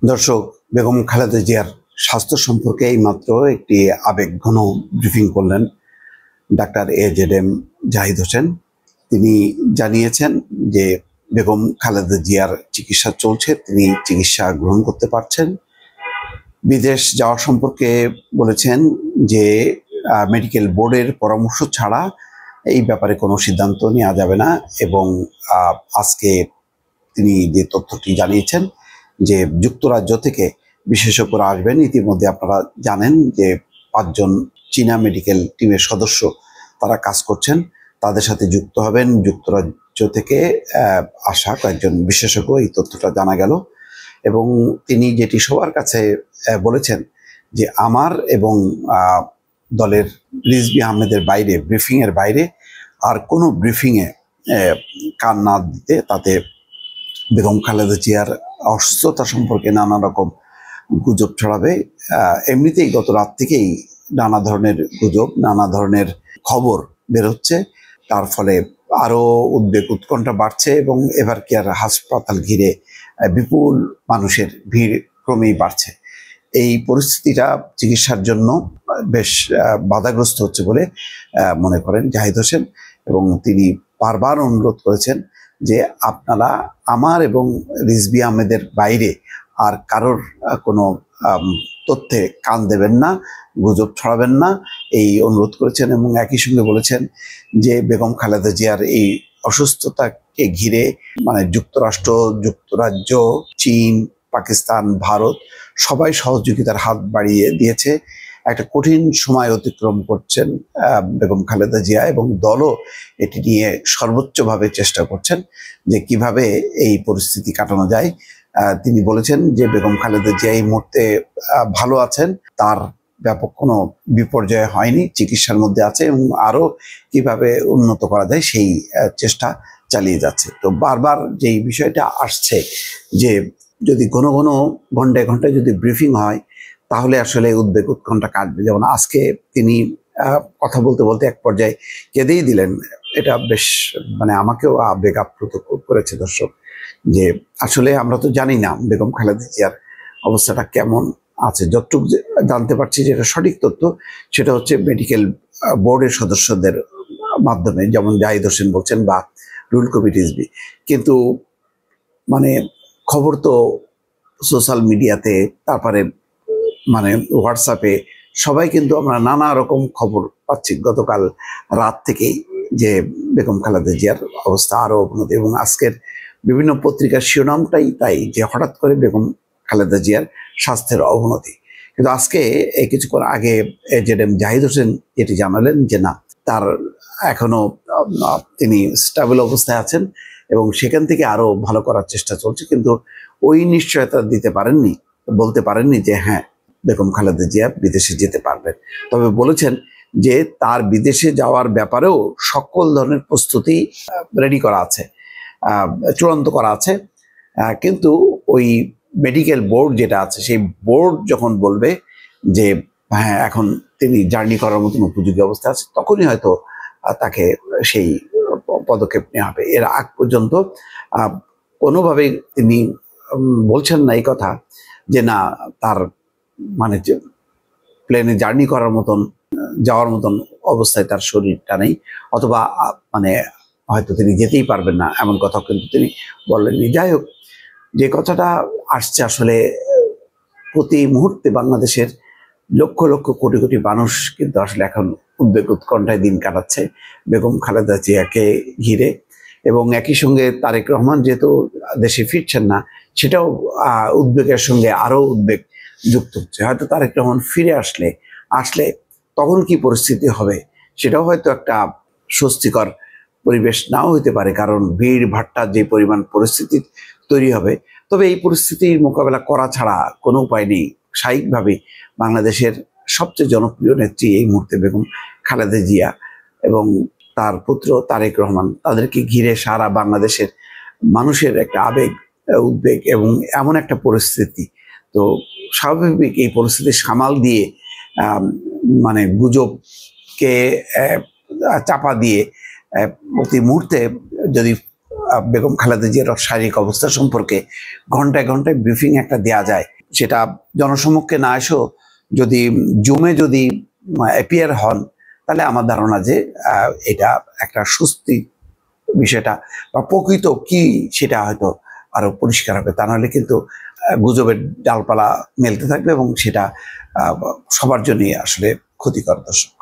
দর্শক, বেগম খালেদা জিয়ার স্বাস্থ্য সম্পর্কে এইমাত্র একটি আবেগঘন ব্রিফিং করলেন ডাক্তার AJM জাহিদ হোসেন। তিনি জানিয়েছেন যে বেগম খালেদা জিয়ার চিকিৎসা চলছে, তিনি চিকিৎসা গ্রহণ করতে পারছেন। বিদেশ যাওয়া সম্পর্কে বলেছেন যে মেডিকেল বোর্ডের পরামর্শ ছাড়া এই ব্যাপারে কোনো সিদ্ধান্ত নেওয়া যাবে না। এবং আজকে তিনি যে তথ্যটি জানিয়েছেন যে যুক্তরাজ্য থেকে বিশেষজ্ঞরা আসবেন। ইতিমধ্যে আপনারা জানেন যে 5 জন চীনা মেডিকেল টিমের সদস্য তারা কাজ করছেন, তাদের সাথে যুক্ত হবেন যুক্তরাজ্য থেকে আসা কয়েকজন বিশেষজ্ঞ। এই তথ্যটা জানা গেল এবং তিনি যেটি সবার কাছে বলেছেন যে আমার এবং দলের রিজভী আহমেদের বাইরে, ব্রিফিংয়ের বাইরে আর কোনো ব্রিফিংয়ে কান না দিতে, তাতে বেগম খালেদা জিয়ার অসুস্থতা সম্পর্কে নানা রকম গুজব ছড়াবে। এমনিতেই গত রাত থেকেই নানা ধরনের গুজব, নানা ধরনের খবর বেরোচ্ছে, তার ফলে আরও উদ্বেগ উৎকণ্ঠা বাড়ছে এবং এভারকেয়ার হাসপাতাল ঘিরে বিপুল মানুষের ভিড় ক্রমেই বাড়ছে। এই পরিস্থিতিটা চিকিৎসার জন্য বেশ বাধাগ্রস্ত হচ্ছে বলে মনে করেন জাহিদ হোসেন, এবং তিনি বারবার অনুরোধ করেছেন যে আপনারা আমার এবং রিজভী আহমেদের বাইরে আর কারোর কোনো তথ্যে কান দেবেন না, গুজব ছড়াবেন না, এই অনুরোধ করেছেন। এবং একই সঙ্গে বলেছেন যে বেগম খালেদা জিয়ার এই অসুস্থতাকে ঘিরে যুক্তরাষ্ট্র, যুক্তরাজ্য, চীন, পাকিস্তান, ভারত সবাই সহযোগিতার হাত বাড়িয়ে দিয়েছে। একটা কঠিন সময় অতিক্রম করছেন বেগম খালেদা জিয়া, এবং দলও এটি নিয়ে সর্বোচ্চভাবে চেষ্টা করছেন যে কিভাবে এই পরিস্থিতি কাটানো যায়। তিনি বলেছেন যে বেগম খালেদা জিয়া এই মুহূর্তে ভালো আছেন, তার ব্যাপক কোনো বিপর্যয় হয়নি, চিকিৎসার মধ্যে আছে এবং আরও কিভাবে উন্নত করা যায় সেই চেষ্টা চালিয়ে যাচ্ছে। তো বারবার যেই বিষয়টা আসছে যে যদি ঘন ঘন ঘন্টায় ঘন্টায় যদি ব্রিফিং হয় তাহলে আসলে উদ্বেগ উৎকণ্ঠা কাটবে। যেমন আজকে তিনি কথা বলতে বলতে এক পর্যায়ে কেঁদেই দিলেন। এটা বেশ আমাকেও আবেগ আপ্লুত করেছে দর্শক, যে আসলে আমরা তো জানি না বেগম খালেদা জিয়ার অবস্থাটা কেমন আছে। যতটুকু জানতে পারছি যেটা সঠিক তথ্য সেটা হচ্ছে মেডিকেল বোর্ডের সদস্যদের মাধ্যমে, যেমন জাহিদ হোসেন বলছেন বা রুল কমিটি রিজভী। কিন্তু খবর তো সোশ্যাল মিডিয়াতে, তারপরে হোয়াটসঅ্যাপে সবাই কিন্তু আমরা নানা রকম খবর পাচ্ছি গতকাল রাত থেকেই, যে বেগম খালেদা জিয়ার অবস্থা আরও অবনতি। এবং আজকের বিভিন্ন পত্রিকার শিরোনামটাই তাই, যে হঠাৎ করে বেগম খালেদা জিয়ার স্বাস্থ্যের অবনতি। কিন্তু আজকে কিছুক্ষণ আগে AJM জাহিদ হোসেন যেটি জানালেন যে না, তার এখনো তিনি স্টেবল অবস্থায় আছেন এবং সেখান থেকে আরো ভালো করার চেষ্টা চলছে। কিন্তু ওই নিশ্চয়তা দিতে পারেননি, বলতে পারেননি যে হ্যাঁ বেগম খালেদা জিয়া বিদেশে যেতে পারবেন। তবে বলেছেন যে তার বিদেশে যাওয়ার ব্যাপারেও সকল ধরনের প্রস্তুতি রেডি করা আছে, চূড়ান্ত করা আছে। কিন্তু ওই মেডিকেল বোর্ড যেটা আছে, সেই বোর্ড যখন বলবে যে হ্যাঁ এখন তিনি জার্নি করার মতন উপযোগী অবস্থা আছে, তখনই হয়তো তাকে সেই পদক্ষেপ নেওয়া হবে। এর আগ পর্যন্ত কোনোভাবেই তিনি বলছেন না এই কথা যে না, তার প্লেনে জার্নি করার মতন, যাওয়ার মতন অবস্থায় তার শরীরটা নেই, অথবা হয়তো তিনি যেতেই পারবেন না, এমন কথা কিন্তু তিনি বললেননি। যাই হোক, যে কথাটা আসছে আসলে প্রতি মুহূর্তে বাংলাদেশের লক্ষ লক্ষ কোটি কোটি মানুষ কিন্তু আসলে এখন উদ্বেগ উৎকণ্ঠায় দিন কাটাচ্ছে বেগম খালেদা জিয়াকে ঘিরে। এবং একই সঙ্গে তারেক রহমান যেহেতু দেশে ফিরছেন না, সেটাও উদ্বেগের সঙ্গে আরো উদ্বেগ যুক্ত হচ্ছে। হয়তো তারেক রহমান ফিরে আসলে তখন কি পরিস্থিতি হবে সেটাও হয়তো একটা স্বস্তিকর পরিবেশ নাও হইতে পারে, কারণ ভিড় ভাট্টার যে পরিমাণ পরিস্থিতি তৈরি হবে। তবে এই পরিস্থিতির মোকাবেলা করা ছাড়া কোনো উপায় নেই। স্বাভাবিকভাবে বাংলাদেশের সবচেয়ে জনপ্রিয় নেত্রী এই মুহূর্তে বেগম খালেদা জিয়া এবং তার পুত্র তারেক রহমান, তাদেরকে ঘিরে সারা বাংলাদেশের মানুষের একটা আবেগ, উদ্বেগ এবং এমন একটা পরিস্থিতি। তো স্বাভাবিক এই পরিস্থিতি সামাল দিয়ে গুজবকে চাপা দিয়ে প্রতি মুহূর্তে যদি বেগম খালেদা জিয়ার শারীরিক অবস্থা সম্পর্কে ঘন্টায় ঘন্টায় ব্রিফিং একটা দেয়া যায়, সেটা জনসমক্ষে না এসেও যদি জুমে যদি অ্যাপিয়ার হন, তাহলে আমার ধারণা যে এটা একটা স্বস্তি বিষয়টা বা প্রকৃত কি সেটা হয়তো আরো পরিষ্কার হবে। তা নাহলে কিন্তু গুজবের ডালপালা মেলতে থাকবে এবং সেটা সবার জন্যই আসলে ক্ষতিকর। দর্শক।